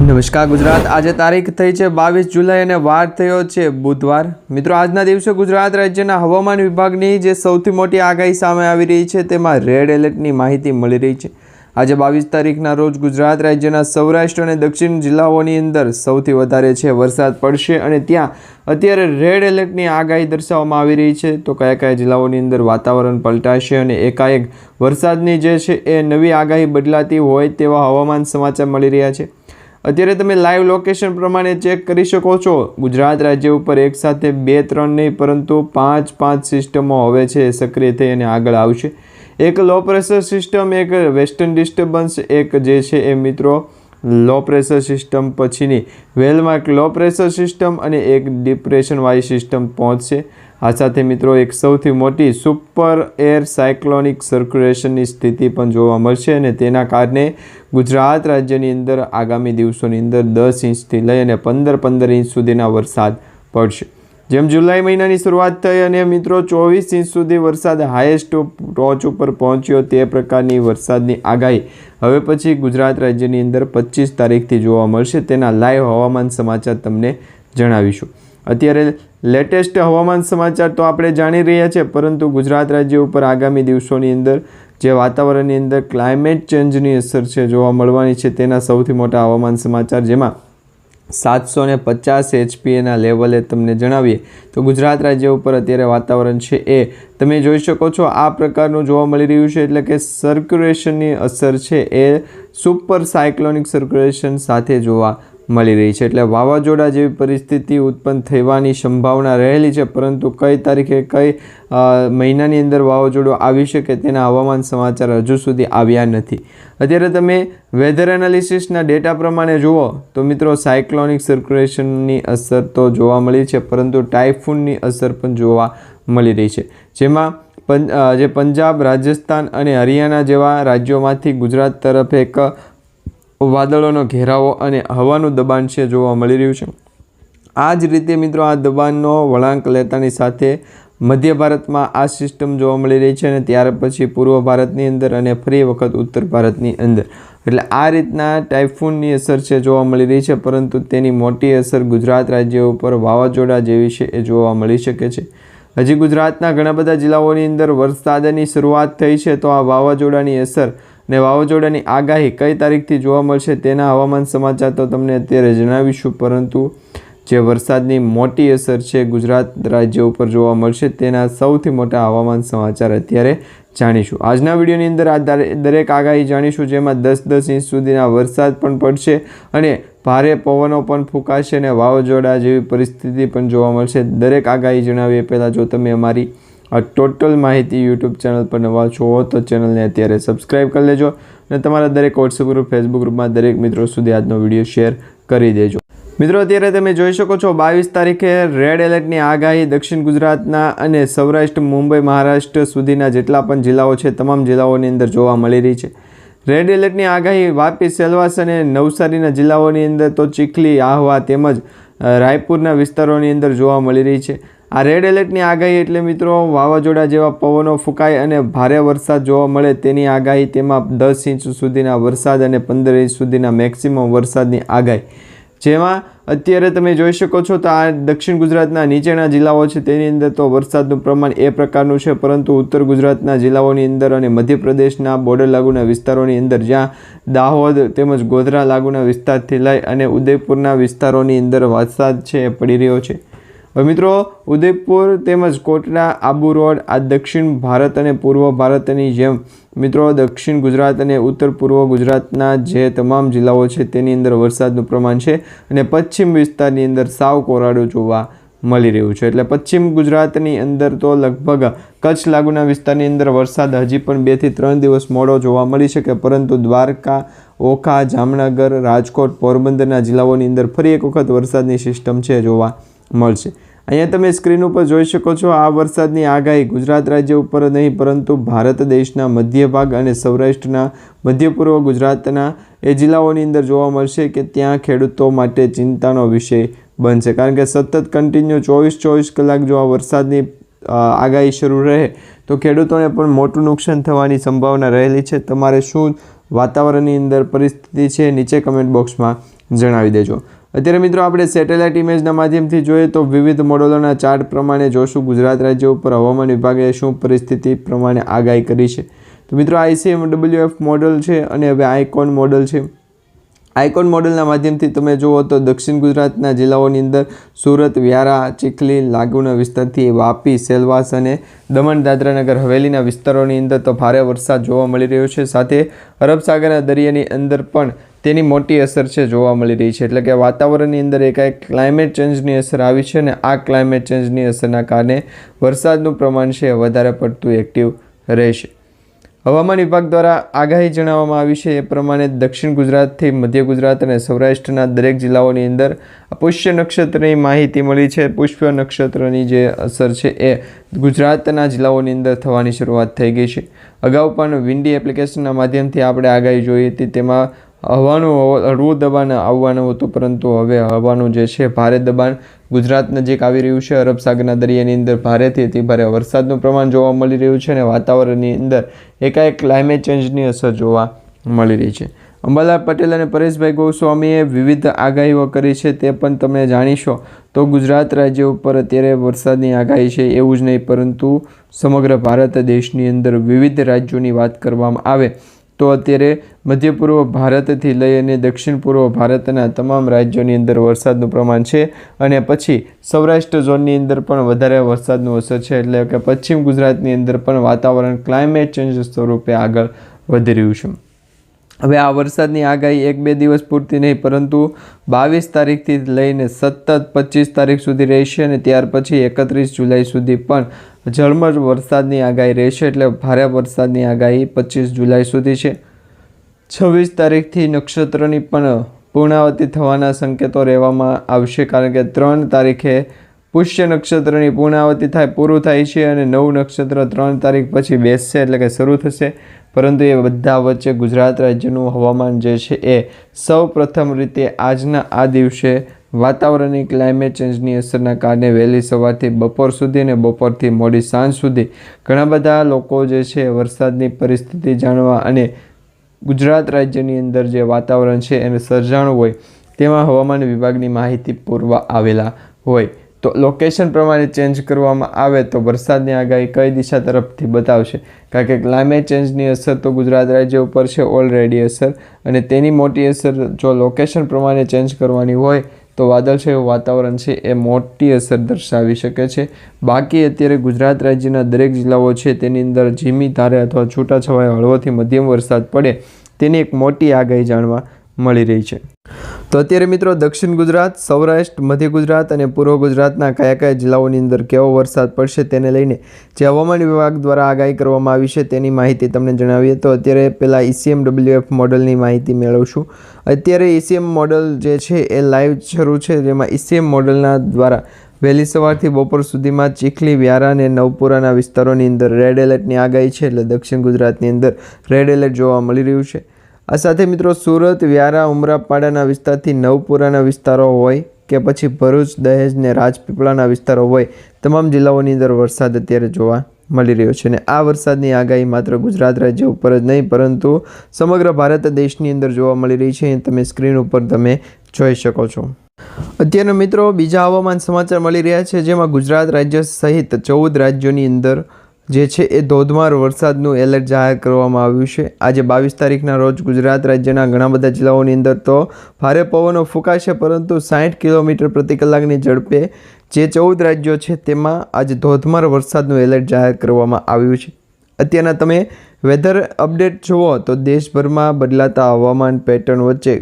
નમસ્કાર ગુજરાત। આજે તારીખ થઈ છે 22 જુલાઈ અને વાર થયો છે બુધવાર। મિત્રો, આજના દિવસે ગુજરાત રાજ્યના હવામાન વિભાગની જે સૌથી મોટી આગાહી સામે આવી રહી છે તેમાં રેડ એલર્ટની માહિતી મળી રહી છે। આજે 22 તારીખના રોજ ગુજરાત રાજ્યના સૌરાષ્ટ્ર અને દક્ષિણ જિલ્લાઓની અંદર સૌથી વધારે છે વરસાદ પડશે અને ત્યાં અત્યારે રેડ એલર્ટની આગાહી દર્શાવવામાં આવી રહી છે। તો કયા કયા જિલ્લાઓની અંદર વાતાવરણ પલટાશે અને એકાએક વરસાદની જે છે એ નવી આગાહી બદલાતી હોય તેવા હવામાન સમાચાર મળી રહ્યા છે। અત્યારે તમે લાઈવ લોકેશન પ્રમાણે ચેક કરી શકો છો। ગુજરાત રાજ્ય ઉપર એકસાથે 2-3 નહીં પરંતુ 5 સિસ્ટમો હવે છે સક્રિય થઈ અને આગળ આવશે। એક લો પ્રેશર સિસ્ટમ, એક વેસ્ટર્ન ડિસ્ટર્બન્સ, એક જે છે એ મિત્રો લો પ્રેશર સિસ્ટમ પછીની વેલમાર્ક લો પ્રેશર સિસ્ટમ અને એક ડિપ્રેશનવાળી સિસ્ટમ પહોંચશે। આ સાથે મિત્રો એક સૌથી મોટી સુપર એર સાયક્લોનિક સર્ક્યુલેશનની સ્થિતિ પણ જોવા મળશે અને તેના કારણે ગુજરાત રાજ્યની અંદર આગામી દિવસોની અંદર 10 ઇંચથી લઈ અને 15 ઇંચ સુધીના વરસાદ પડશે। જેમ જુલાઈ મહિનાની શરૂઆત થઈ અને મિત્રો 24 ઇંચ સુધી વરસાદ હાઈએસ્ટ ટોચ ઉપર પહોંચ્યો તે પ્રકારની વરસાદની આગાહી હવે પછી ગુજરાત રાજ્યની અંદર 25 તારીખથી જોવા મળશે। તેના લાઈવ હવામાન સમાચાર તમને જણાવીશું। અત્યારે લેટેસ્ટ હવામાન સમાચાર તો આપણે જાણી રહ્યા છે, પરંતુ ગુજરાત રાજ્ય ઉપર આગામી દિવસોની અંદર જે વાતાવરણની અંદર ક્લાઇમેટ ચેન્જની અસર છે જોવા મળવાની છે તેના સૌથી મોટા હવામાન સમાચાર, જેમાં 750 HPAના લેવલે તમને જણાવીએ તો ગુજરાત રાજ્ય ઉપર અત્યારે વાતાવરણ છે એ તમે જોઈ શકો છો આ પ્રકારનું જોવા મળી રહ્યું છે। એટલે કે સર્ક્યુલેશનની અસર છે એ સુપર સાયક્લોનિક સર્ક્યુલેશન સાથે જોવા મળી રહી છે। એટલે વાવાઝોડા જેવી પરિસ્થિતિ ઉત્પન્ન થવાની સંભાવના રહેલી છે, પરંતુ કઈ તારીખે કઈ મહિનાની અંદર વાવાઝોડું આવી શકે તેના હવામાન સમાચાર હજુ સુધી આવ્યા નથી। અત્યારે તમે વેધર એનાલિસિસના ડેટા પ્રમાણે જુઓ તો મિત્રો સાયક્લોનિક સર્ક્યુલેશનની અસર તો જોવા મળી છે, પરંતુ ટાઇફૂનની અસર પણ જોવા મળી રહી છે, જેમાં જે પંજાબ, રાજસ્થાન અને હરિયાણા જેવા રાજ્યોમાંથી ગુજરાત તરફ એક વાદળોનો ઘેરાવો અને હવાનું દબાણ છે જોવા મળી રહ્યું છે। આ જ રીતે મિત્રો આ દબાણનો વળાંક લેતાની સાથે મધ્ય ભારતમાં આ સિસ્ટમ જોવા મળી રહી છે અને ત્યાર પછી પૂર્વ ભારતની અંદર અને ફરી વખત ઉત્તર ભારતની અંદર। એટલે આ રીતના ટાઇફૂનની અસર છે જોવા મળી રહી છે, પરંતુ તેની મોટી અસર ગુજરાત રાજ્ય ઉપર વાવાઝોડા જેવી છે એ જોવા મળી શકે છે। હજી ગુજરાતના ઘણા બધા જિલ્લાઓની અંદર વરસાદની શરૂઆત થઈ છે, તો આ વાવાઝોડાની અસર ને વાવાઝોડાની આગાહી કઈ તારીખથી જોવા મળશે તેના હવામાન સમાચાર તો તમને અત્યારે જણાવીશું, પરંતુ જે વરસાદની મોટી અસર છે ગુજરાત રાજ્ય ઉપર જોવા મળશે તેના સૌથી મોટા હવામાન સમાચાર અત્યારે જાણીશું। આજના વિડીયોની અંદર આ દરેક આગાહી જાણીશું, જેમાં 10 ઇંચ સુધીના વરસાદ પણ પડશે અને ભારે પવનો પણ ફૂંકાશે અને વાવાઝોડા જેવી પરિસ્થિતિ પણ જોવા મળશે। દરેક આગાહી જણાવીએ પહેલાં જો તમે અમારી આ ટોટલ માહિતી યુટ્યુબ ચેનલ પર નવા છો તો ચેનલને અત્યારે સબસ્ક્રાઈબ કરી લેજો અને તમારા દરેક વોટ્સએપ ગ્રુપ, ફેસબુક ગ્રુપમાં દરેક મિત્રો સુધી આજનો વિડીયો શેર કરી દેજો। મિત્રો, અત્યારે તમે જોઈ શકો છો 22 તારીખે રેડ એલર્ટની આગાહી દક્ષિણ ગુજરાતના અને સૌરાષ્ટ્ર, મુંબઈ, મહારાષ્ટ્ર સુધીના જેટલા પણ જિલ્લાઓ છે તમામ જિલ્લાઓની અંદર જોવા મળી રહી છે। રેડ એલર્ટની આગાહી વાપી, સેલવાસ અને નવસારીના જિલ્લાઓની અંદર તો ચીખલી, આહવા તેમજ રાયપુરના વિસ્તારોની અંદર જોવા મળી રહી છે। આ રેડ એલર્ટની આગાહી એટલે મિત્રો વાવાઝોડા જેવા પવનો ફૂંકાય અને ભારે વરસાદ જોવા મળે તેની આગાહી, તેમાં 10 ઇંચ સુધીના વરસાદ અને 15 ઇંચ સુધીના મેક્સિમમ વરસાદની આગાહી, જેમાં અત્યારે તમે જોઈ શકો છો તો આ દક્ષિણ ગુજરાતના નીચેના જિલ્લાઓ છે તેની અંદર તો વરસાદનું પ્રમાણ એ પ્રકારનું છે, પરંતુ ઉત્તર ગુજરાતના જિલ્લાઓની અંદર અને મધ્યપ્રદેશના બોર્ડર લાગુના વિસ્તારોની અંદર જ્યાં દાહોદ તેમજ ગોધરા લાગુના વિસ્તારથી લઈ અને ઉદયપુરના વિસ્તારોની અંદર વરસાદ છે એ પડી રહ્યો છે। હવે મિત્રો, ઉદયપુર તેમજ કોટડા, આબુ રોડ આ દક્ષિણ ભારત અને પૂર્વ ભારતની જેમ મિત્રો દક્ષિણ ગુજરાત અને ઉત્તર પૂર્વ ગુજરાતના જે તમામ જિલ્લાઓ છે તેની અંદર વરસાદનું પ્રમાણ છે અને પશ્ચિમ વિસ્તારની અંદર સાવ કોરાડું જોવા મળી રહ્યું છે। એટલે પશ્ચિમ ગુજરાતની અંદર તો લગભગ કચ્છ લાગુના વિસ્તારની અંદર વરસાદ હજી પણ 2 થી 3 દિવસ મોડો જોવા મળી શકે, પરંતુ દ્વારકા, ઓખા, જામનગર, રાજકોટ, પોરબંદરના જિલ્લાઓની અંદર ફરી એક વખત વરસાદની સિસ્ટમ છે જોવા મળશે। અહીંયા તમે સ્ક્રીન ઉપર જોઈ શકો છો આ વરસાદની આગાહી ગુજરાત રાજ્ય ઉપર નહીં પરંતુ ભારત દેશના મધ્ય ભાગ અને સૌરાષ્ટ્રના, મધ્ય પૂર્વ ગુજરાતના એ જિલ્લાઓની અંદર જોવા મળશે કે ત્યાં ખેડૂતો માટે ચિંતાનો વિષય બનશે, કારણ કે સતત કન્ટિન્યુ 24 કલાક જો આ વરસાદની આગાહી શરૂ રહે તો ખેડૂતોને પણ મોટું નુકસાન થવાની સંભાવના રહેલી છે। તમારે શું વાતાવરણની અંદર પરિસ્થિતિ છે નીચે કમેન્ટ બોક્સમાં જણાવી દેજો। અત્યારે મિત્રો આપણે સેટેલાઇટ ઇમેજના માધ્યમથી જોઈએ તો વિવિધ મોડલોના ચાર્ટ પ્રમાણે જોશું ગુજરાત રાજ્ય ઉપર હવામાન વિભાગે શું પરિસ્થિતિ પ્રમાણે આગાહી કરી છે। તો મિત્રો ICMWF મોડલ છે અને હવે આઇકોન મોડલ છે। આઇકોન મોડલના માધ્યમથી તમે જુઓ તો દક્ષિણ ગુજરાતના જિલ્લાઓની અંદર સુરત, વ્યારા, ચીખલી, લાગુના વિસ્તારથી વાપી, સેલવાસ અને દમણ દાદરા નગર હવેલીના વિસ્તારોની અંદર તો ભારે વરસાદ જોવા મળી રહ્યો છે। સાથે અરબ સાગરના દરિયાની અંદર પણ તેની મોટી અસર છે જોવા મળી રહી છે। એટલે કે વાતાવરણની અંદર એકાએક ક્લાઇમેટ ચેન્જની અસર આવી છે અને આ ક્લાઇમેટ ચેન્જની અસરના કારણે વરસાદનું પ્રમાણ છે વધારે પડતું એક્ટિવ રહેશે। હવામાન વિભાગ દ્વારા આગાહી જણાવવામાં આવી છે એ પ્રમાણે દક્ષિણ ગુજરાતથી મધ્ય ગુજરાત અને સૌરાષ્ટ્રના દરેક જિલ્લાઓની અંદર પુષ્ય નક્ષત્રની માહિતી મળી છે। પુષ્ય નક્ષત્રની જે અસર છે એ ગુજરાતના જિલ્લાઓની અંદર થવાની શરૂઆત થઈ ગઈ છે। અગાઉ પણ વિન્ડી એપ્લિકેશનના માધ્યમથી આપણે આગાહી જોઈ હતી, તેમાં હવાનું હળવું દબાણ આવવાનું હતું, પરંતુ હવે હવાનું જે છે ભારે દબાણ ગુજરાત નજીક આવી રહ્યું છે। અરબ સાગરના દરિયાની અંદર ભારેથી અતિ ભારે વરસાદનું પ્રમાણ જોવા મળી રહ્યું છે અને વાતાવરણની અંદર એકાએક ક્લાઇમેટ ચેન્જની અસર જોવા મળી રહી છે। અંબાલાલ પટેલ અને પરેશભાઈ ગોસ્વામીએ વિવિધ આગાહીઓ કરી છે, તે પણ તમે જાણીશો। તો ગુજરાત રાજ્ય ઉપર અત્યારે વરસાદની આગાહી છે એવું જ નહીં, પરંતુ સમગ્ર ભારત દેશની અંદર વિવિધ રાજ્યોની વાત કરવામાં આવે તો અત્યારે મધ્ય પૂર્વ ભારતથી લઈ અને દક્ષિણ પૂર્વ ભારતના તમામ રાજ્યોની અંદર વરસાદનું પ્રમાણ છે અને પછી સૌરાષ્ટ્ર ઝોનની અંદર પણ વધારે વરસાદનું અસર છે। એટલે કે પશ્ચિમ ગુજરાતની અંદર પણ વાતાવરણ ક્લાઇમેટ ચેન્જ સ્વરૂપે આગળ વધી રહ્યું છે। હવે આ વરસાદની આગાહી 1-2 દિવસ પૂરતી નહીં, પરંતુ 22 તારીખથી લઈને સતત 25 તારીખ સુધી રહેશે અને ત્યાર પછી 31 જુલાઈ સુધી પણ ઝરમર વરસાદની આગાહી રહેશે। એટલે ભારે વરસાદની આગાહી 25 જુલાઈ સુધી છે। 26 તારીખથી નક્ષત્રની પણ પૂર્ણાવતિ થવાના સંકેતો રહેવામાં આવશે, કારણ કે 3 તારીખે પુષ્ય નક્ષત્રની પૂર્ણાવતિ પૂરું થાય છે અને નવું નક્ષત્ર 3 તારીખ પછી બેસશે, એટલે કે શરૂ થશે। પરંતુ એ બધા વચ્ચે ગુજરાત રાજ્યનું હવામાન જે છે એ સૌ પ્રથમ રીતે આજના આ દિવસે વાતાવરણની ક્લાઇમેટ ચેન્જની અસરના કારણે વહેલી સવારથી બપોર સુધી અને બપોરથી મોડી સાંજ સુધી ઘણા બધા લોકો જે છે વરસાદની પરિસ્થિતિ જાણવા અને ગુજરાત રાજ્યની અંદર જે વાતાવરણ છે એને સર્જાણું હોય તેમાં હવામાન વિભાગની માહિતી પૂરવા આવેલા હોય। તો લોકેશન પ્રમાણે ચેન્જ કરવામાં આવે તો વરસાદની આગાહી કઈ દિશા તરફથી બતાવશે, કારણ કે ક્લાઇમેટ ચેન્જની અસર તો ગુજરાત રાજ્ય ઉપર છે ઓલરેડી અસર, અને તેની મોટી અસર જો લોકેશન પ્રમાણે ચેન્જ કરવાની હોય તો વાદળછાયું વાતાવરણ છે એ મોટી અસર દર્શાવી શકે છે। બાકી અત્યારે ગુજરાત રાજ્યના દરેક જિલ્લાઓ છે તેની અંદર ધીમી ધારે અથવા છૂટાછવાયા હળવોથી મધ્યમ વરસાદ પડે તેની એક મોટી આગાહી જાણવા મળી રહી છે। તો અત્યારે મિત્રો દક્ષિણ ગુજરાત, સૌરાષ્ટ્ર, મધ્ય ગુજરાત અને પૂર્વ ગુજરાતના કયા કયા જિલ્લાઓની અંદર કેવો વરસાદ પડશે તેને લઈને જે હવામાન વિભાગ દ્વારા આગાહી કરવામાં આવી છે તેની માહિતી તમને જણાવીએ। તો અત્યારે પહેલાં ICMWF મોડલની માહિતી મેળવશું। અત્યારે ICM મોડલ જે છે એ લાઈવ શરૂ છે, જેમાં ICM મોડલના દ્વારા વહેલી સવારથી બપોર સુધીમાં ચીખલી, વ્યારા અને નવપુરાના વિસ્તારોની અંદર રેડ એલર્ટની આગાહી છે। એટલે દક્ષિણ ગુજરાતની અંદર રેડ એલર્ટ જોવા મળી રહ્યું છે। આ સાથે મિત્રો સુરત, વ્યારા, ઉમરાપાડાના વિસ્તારથી નવપુરાના વિસ્તારો હોય કે પછી ભરૂચ, દહેજ ને રાજપીપળાના વિસ્તારો હોય, તમામ જિલ્લાઓની અંદર વરસાદ અત્યારે જોવા મળી રહ્યો છે। અને આ વરસાદની આગાહી માત્ર ગુજરાત રાજ્ય ઉપર જ નહીં, પરંતુ સમગ્ર ભારત દેશની અંદર જોવા મળી રહી છે। તમે સ્ક્રીન ઉપર તમે જોઈ શકો છો। અત્યારના મિત્રો બીજા હવામાન સમાચાર મળી રહ્યા છે, જેમાં ગુજરાત રાજ્ય સહિત 14 રાજ્યોની અંદર જે છે એ ધોધમાર વરસાદનું એલર્ટ જાહેર કરવામાં આવ્યું છે। આજે 22 તારીખના રોજ ગુજરાત રાજ્યના ઘણા બધા જિલ્લાઓની અંદર તો ભારે પવનો ફૂંકાશે, પરંતુ 60 કિલોમીટર પ્રતિ કલાકની ઝડપે જે 14 રાજ્યો છે તેમાં આજે ધોધમાર વરસાદનું એલર્ટ જાહેર કરવામાં આવ્યું છે। અત્યારના તમે વેધર અપડેટ જુઓ તો દેશભરમાં બદલાતા હવામાન પેટર્ન વચ્ચે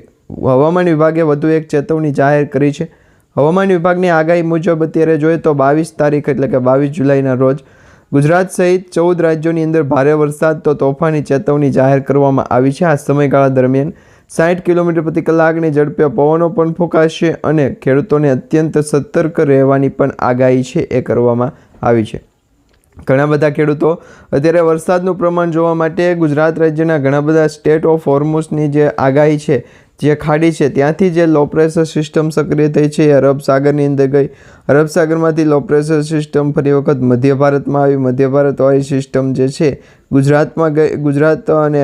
હવામાન વિભાગે વધુ એક ચેતવણી જાહેર કરી છે। હવામાન વિભાગની આગાહી મુજબ અત્યારે જોઈએ તો 22 તારીખ એટલે કે 22 જુલાઈના રોજ ગુજરાત સહિત 14 રાજ્યોની અંદર ભારે વરસાદ તો તોફાની ચેતવણી જાહેર કરવામાં આવી છે। આ સમયગાળા દરમિયાન 60 કિલોમીટર પ્રતિ કલાકની ઝડપે પવનો પણ ફૂંકાશે અને ખેડૂતોને અત્યંત સતર્ક રહેવાની પણ આગાહી છે એ કરવામાં આવી છે। ઘણા બધા ખેડૂતો અત્યારે વરસાદનું પ્રમાણ જોવા માટે ગુજરાત રાજ્યના ઘણા બધા સ્ટેટ ઓફ હોર્મુસની જે આગાહી છે જે ખાડી છે ત્યાંથી જે લો પ્રેશર સિસ્ટમ સક્રિય થઈ છે એ અરબ સાગરની અંદર ગઈ. અરબ સાગરમાંથી લો પ્રેશર સિસ્ટમ ફરી વખત મધ્ય ભારતમાં આવી. મધ્ય ભારતવાળી સિસ્ટમ જે છે ગુજરાતમાં ગઈ. ગુજરાત અને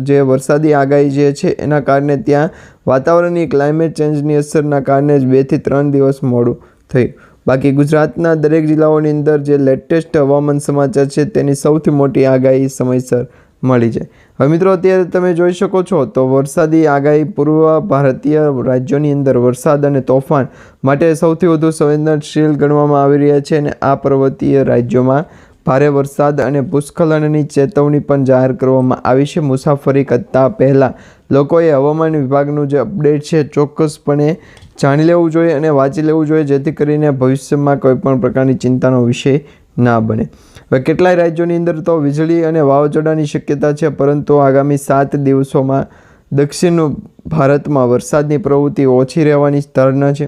જે વરસાદી આગાહી જે છે એના કારણે ત્યાં વાતાવરણની ક્લાઇમેટ ચેન્જની અસરના કારણે જ 2 થી 3 દિવસ મોડું થયું. બાકી ગુજરાતના દરેક જિલ્લાઓની અંદર જે લેટેસ્ટ હવામાન સમાચાર છે તેની સૌથી મોટી આગાહી સમયસર મળી જાય. હવે મિત્રો અત્યારે તમે જોઈ શકો છો તો વરસાદી આગાહી પૂર્વ ભારતીય રાજ્યોની અંદર વરસાદ અને તોફાન માટે સૌથી વધુ સંવેદનશીલ ગણવામાં આવી રહ્યા છે અને આ પર્વતીય રાજ્યોમાં ભારે વરસાદ અને ભૂસ્ખલનની ચેતવણી પણ જાહેર કરવામાં આવી છે. મુસાફરી કરતાં પહેલાં લોકોએ હવામાન વિભાગનું જે અપડેટ છે ચોક્કસપણે જાણી લેવું જોઈએ અને વાંચી લેવું જોઈએ, જેથી કરીને ભવિષ્યમાં કોઈપણ પ્રકારની ચિંતાનો વિષય ના બને. હવે કેટલાય રાજ્યોની અંદર તો વીજળી અને વાવાઝોડાની શક્યતા છે, પરંતુ આગામી 7 દિવસોમાં દક્ષિણ ભારતમાં વરસાદની પ્રવૃત્તિ ઓછી રહેવાની ધારણા છે.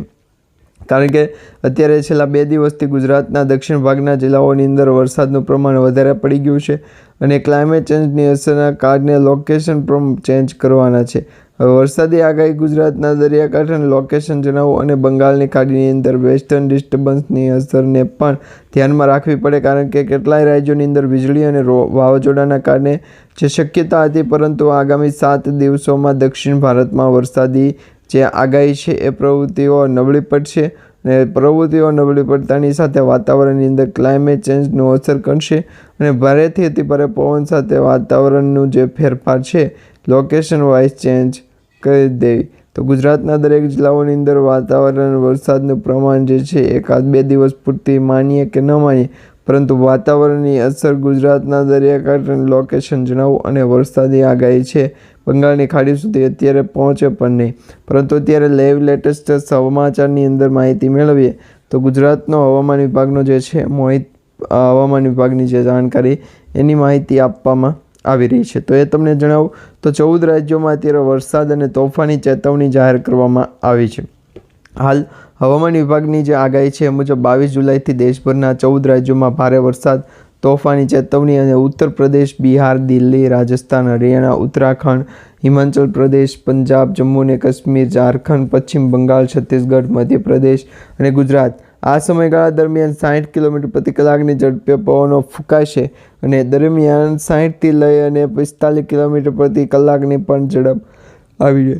કારણ કે અત્યારે છેલ્લા 2 દિવસથી ગુજરાતના દક્ષિણ ભાગના જિલ્લાઓની અંદર વરસાદનું પ્રમાણ વધારે પડી ગયું છે અને ક્લાઇમેટ ચેન્જની અસરના કારણે લોકેશન પણ ચેન્જ કરવાના છે. હવે વરસાદી આગાહી ગુજરાતના દરિયાકાંઠાનું લોકેશન જણાવો અને બંગાળની ખાડીની અંદર વેસ્ટર્ન ડિસ્ટર્બન્સની અસરને પણ ધ્યાનમાં રાખવી પડે, કારણ કે કેટલાય રાજ્યોની અંદર વીજળી અને વાવાઝોડાના કારણે જે શક્યતા હતી, પરંતુ આગામી 7 દિવસોમાં દક્ષિણ ભારતમાં વરસાદી જે આગાહી છે એ પ્રવૃત્તિઓ નબળી પડશે અને પ્રવૃત્તિઓ નબળી પડતાની સાથે વાતાવરણની અંદર ક્લાઇમેટ ચેન્જનું અસર કરશે અને ભારેથી અતિ ભારે પવન સાથે વાતાવરણનું જે ફેરફાર છે લોકેશન વાઇઝ ચેન્જ કરી દેવી. તો ગુજરાતના દરેક જિલ્લાઓની અંદર વાતાવરણ વરસાદનું પ્રમાણ જે છે 1-2 દિવસ પૂરતી માનીએ કે ન માનીએ, પરંતુ વાતાવરણની અસર ગુજરાતના દરિયાકાંઠાનું લોકેશન જણાવવું અને વરસાદી આગાહી છે બંગાળની ખાડી સુધી અત્યારે પહોંચે પણ નહીં. પરંતુ અત્યારે લેટેસ્ટ સમાચારની અંદર માહિતી મેળવીએ તો ગુજરાતનો હવામાન વિભાગનો જે છે હવામાન વિભાગની જે જાણકારી એની માહિતી આપવામાં આવી રહી છે. તો એ તમને જણાવું તો 14 રાજ્યોમાં અત્યારે વરસાદ અને તોફાની ચેતવણી જાહેર કરવામાં આવી છે. હાલ હવામાન વિભાગની જે આગાહી છે એ મુજબ 22 જુલાઈથી દેશભરના 14 રાજ્યોમાં ભારે વરસાદ, તોફાની ચેતવણી અને ઉત્તર પ્રદેશ, બિહાર, દિલ્હી, રાજસ્થાન, હરિયાણા, ઉત્તરાખંડ, હિમાચલ પ્રદેશ, પંજાબ, જમ્મુ અને કાશ્મીર, ઝારખંડ, પશ્ચિમ બંગાળ, છત્તીસગઢ, મધ્યપ્રદેશ અને ગુજરાત આ સમયગાળા દરમિયાન 60 કિલોમીટર પ્રતિ કલાકની ઝડપે પવનો ફૂંકાશે અને દરમિયાન 60થી લઈ અને 45 કિલોમીટર પ્રતિ કલાકની પણ ઝડપ આવી છે.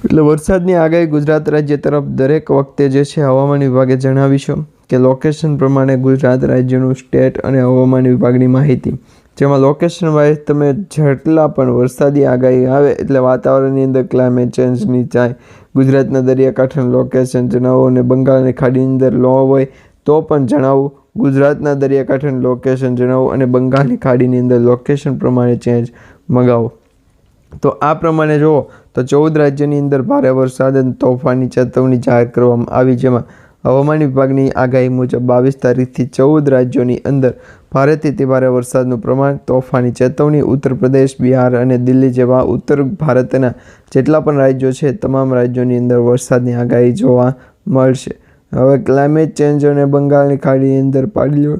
એટલે વરસાદની આગાહી ગુજરાત રાજ્ય તરફ દરેક વખતે જે છે હવામાન વિભાગે જણાવીશું કે લોકેશન પ્રમાણે ગુજરાત રાજ્યનું સ્ટેટ અને હવામાન વિભાગની માહિતી, જેમાં લોકેશન વાઇઝ તમે જેટલા પણ વરસાદી આગાહી આવે એટલે વાતાવરણની અંદર ક્લાઇમેટ ચેન્જની જાય, ગુજરાતના દરિયાકાંઠાનું લોકેશન જણાવો અને બંગાળની ખાડીની અંદર લો હોય તો પણ જણાવો, ગુજરાતના દરિયાકાંઠાનું લોકેશન જણાવો અને બંગાળની ખાડીની અંદર લોકેશન પ્રમાણે ચેન્જ મગાવો. તો આ પ્રમાણે જુઓ તો 14 રાજ્યની અંદર ભારે વરસાદ અને તોફાની ચેતવણી જાહેર કરવામાં આવી, જેમાં હવામાન વિભાગની આગાહી મુજબ 22 તારીખથી 14 રાજ્યોની અંદર ભારેથી અતિ ભારે વરસાદનું પ્રમાણ, તોફાની ચેતવણી. ઉત્તર પ્રદેશ, બિહાર અને દિલ્હી જેવા ઉત્તર ભારતના જેટલા પણ રાજ્યો છે તમામ રાજ્યોની અંદર વરસાદની આગાહી જોવા મળશે. હવે ક્લાઇમેટ ચેન્જ અને બંગાળની ખાડીની અંદર પાડ્યો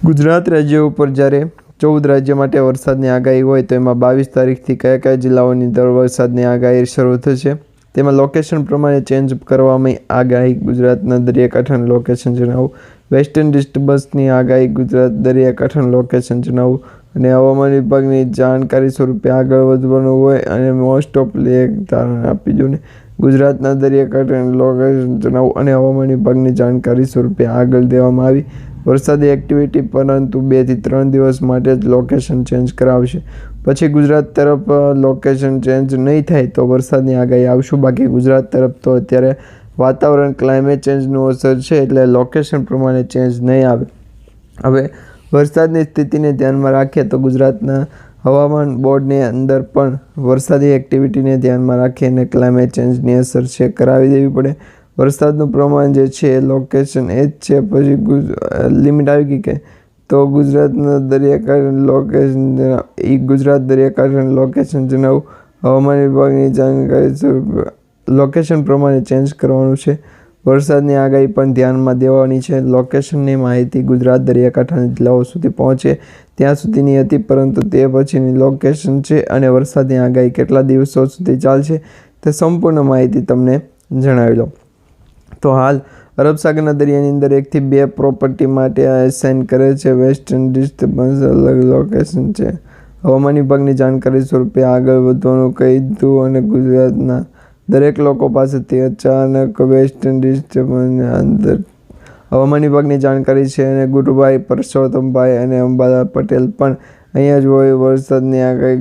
ગુજરાત રાજ્ય ઉપર જ્યારે 14 રાજ્ય માટે વરસાદની આગાહી હોય તો એમાં 22 તારીખથી કયા જિલ્લાઓની અંદર વરસાદની આગાહી શરૂ થશે તેમાં લોકેશન પ્રમાણે ચેન્જ કરવામાં આગાહી. ગુજરાતના દરિયાકાંઠાનું લોકેશન જણાવું, વેસ્ટર્ન ડિસ્ટર્બન્સની આગાહી ગુજરાત દરિયાકાંઠાનું લોકેશન જણાવું અને હવામાન વિભાગની જાણકારી સ્વરૂપે આગળ વધવાનું હોય અને મોસ્ટ ઓફલી એક ધારણા આપી દઉં ને ગુજરાતના દરિયાકાંઠાનું લોકેશન જણાવું અને હવામાન વિભાગની જાણકારી સ્વરૂપે આગળ દેવામાં આવી. વરસાદી એક્ટિવિટી પરંતુ 2 થી 3 દિવસ માટે જ લોકેશન ચેન્જ કરાવશે. પછી ગુજરાત તરફ લોકેશન ચેન્જ નહીં થાય તો વરસાદની આગાહી આવશું. બાકી ગુજરાત તરફ તો અત્યારે વાતાવરણ ક્લાઇમેટ ચેન્જનું અસર છે એટલે લોકેશન પ્રમાણે ચેન્જ નહીં આવે. હવે વરસાદની સ્થિતિને ધ્યાનમાં રાખીએ તો ગુજરાતના હવામાન બોર્ડની અંદર પણ વરસાદી એક્ટિવિટીને ધ્યાનમાં રાખીને ક્લાઇમેટ ચેન્જની અસર છે કરાવી દેવી પડે. વરસાદનું પ્રમાણ જે છે એ લોકેશન એ જ છે. પછી લિમિટ આવી ગઈ કે તો ગુજરાતના દરિયાકાંઠાનું લોકેશન ગુજરાત દરિયાકાંઠાનું લોકેશન જણાવું, હવામાન વિભાગની જાણકારી સ્વરૂપે લોકેશન પ્રમાણે ચેન્જ કરવાનું છે. વરસાદની આગાહી પણ ધ્યાનમાં દેવાની છે. લોકેશનની માહિતી ગુજરાત દરિયાકાંઠાના જિલ્લાઓ સુધી પહોંચે ત્યાં સુધીની હતી, પરંતુ તે પછીની લોકેશન છે અને વરસાદની આગાહી કેટલા દિવસો સુધી ચાલશે તે સંપૂર્ણ માહિતી તમને જણાવી લઉં. તો હાલ અરબ સાગરના દરિયાની અંદર 1 થી 2 પ્રોપર્ટી માટે અસાઇન કરે છે. વેસ્ટર્ન ડિસ્ટર્બન્સ અલગ લોકેશન છે. હવામાન વિભાગની જાણકારી સ્વરૂપે આગળ વધવાનું કીધું અને ગુજરાતના દરેક લોકો પાસેથી અચાનક વેસ્ટર્ન ડિસ્ટર્બન્સની અંદર હવામાન વિભાગની જાણકારી છે અને ગુરુભાઈ, પરસોત્તમભાઈ અને અંબાલાલ પટેલ પણ અહીંયા જ હોય. વરસાદની આગાહી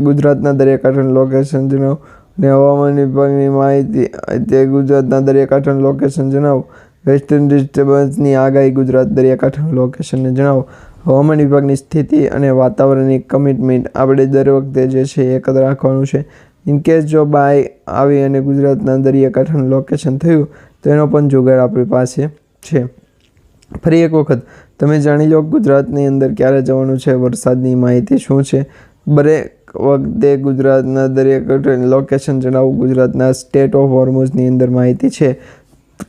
ગુજરાતના દરિયાકાંઠાનું લોકેશન જણાવો અને હવામાન વિભાગની માહિતી તે ગુજરાતના દરિયાકાંઠાનું લોકેશન જણાવો. વેસ્ટર્ન ડિસ્ટર્બન્સની આગાહી ગુજરાત દરિયાકાંઠાનું લોકેશનને જણાવો. હવામાન વિભાગની સ્થિતિ અને વાતાવરણની કમિટમેન્ટ આપણે દર વખતે જે છે એ એકત્ર રાખવાનું છે. ઇનકેસ જો બાય આવી અને ગુજરાતના દરિયાકાંઠાનું લોકેશન થયું તો એનો પણ જુગાડ આપણી પાસે છે. ફરી એક વખત તમે જાણી લો ગુજરાતની અંદર ક્યારે જવાનું છે, વરસાદની માહિતી શું છે. દરેક વખતે ગુજરાતના દરિયાકાંઠાનું લોકેશન જણાવું. ગુજરાતના સ્ટેટ ઓફ હોર્મુઝની અંદર માહિતી છે.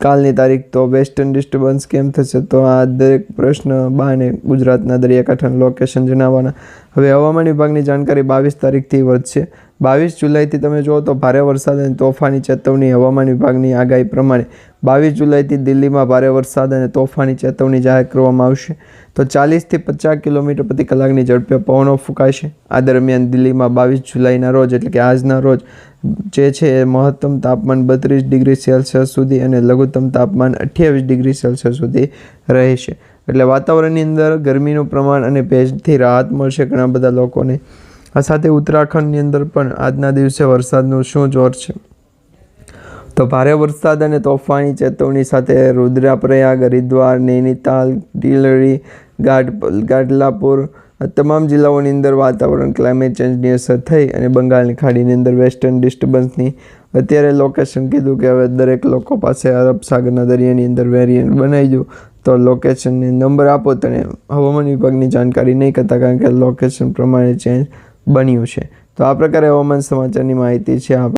કાલની તારીખ તો વેસ્ટર્ન ડિસ્ટર્બન્સ કેમ થશે, તો આ દરેક પ્રશ્ન બાને ગુજરાતના દરિયાકાંઠાનું લોકેશન જણાવવાના. હવે હવામાન વિભાગની જાણકારી 22 તારીખથી વધશે. 22 જુલાઈથી તમે જુઓ તો ભારે વરસાદ અને તોફાની ચેતવણી. હવામાન વિભાગની આગાહી પ્રમાણે 22 જુલાઈથી દિલ્હીમાં ભારે વરસાદ અને તોફાની ચેતવણી જાહેર કરવામાં આવશે. તો 40 થી 50 કિલોમીટર પ્રતિ કલાકની ઝડપે પવનો ફૂંકાશે. આ દરમિયાન દિલ્હીમાં 22 જુલાઈના રોજ એટલે કે આજના રોજ જે છે એ મહત્તમ તાપમાન 32 ડિગ્રી સેલ્સિયસ સુધી અને લઘુત્તમ તાપમાન 28 ડિગ્રી સેલ્સિયસ સુધી રહેશે. એટલે વાતાવરણની અંદર ગરમીનું પ્રમાણ અને ભેજથી રાહત મળશે ઘણા બધા લોકોને. આ સાથે ઉત્તરાખંડની અંદર પણ આજના દિવસે વરસાદનું શું જોર છે, તો ભારે વરસાદ અને તોફાની ચેતવણી સાથે રુદ્રપ્રયાગ, હરિદ્વાર, નૈનીતાલ, ટિલડી, ગાડલાપુર આ તમામ જિલ્લાઓની અંદર વાતાવરણ ક્લાઇમેટ ચેન્જની અસર થઈ અને બંગાળની ખાડીની અંદર વેસ્ટર્ન ડિસ્ટર્બન્સની અત્યારે લોકેશન કીધું કે હવે દરેક લોકો પાસે અરબ સાગરના દરિયાની અંદર વેરિયન્ટ બનાવી દો. તો લોકેશનને નંબર આપો તો હવામાન વિભાગની જાણકારી નહીં કરતા, કારણ કે લોકેશન પ્રમાણે ચેન્જ બન્યું છે. તો આ પ્રકારે હવામાન સમાચારની માહિતી છે.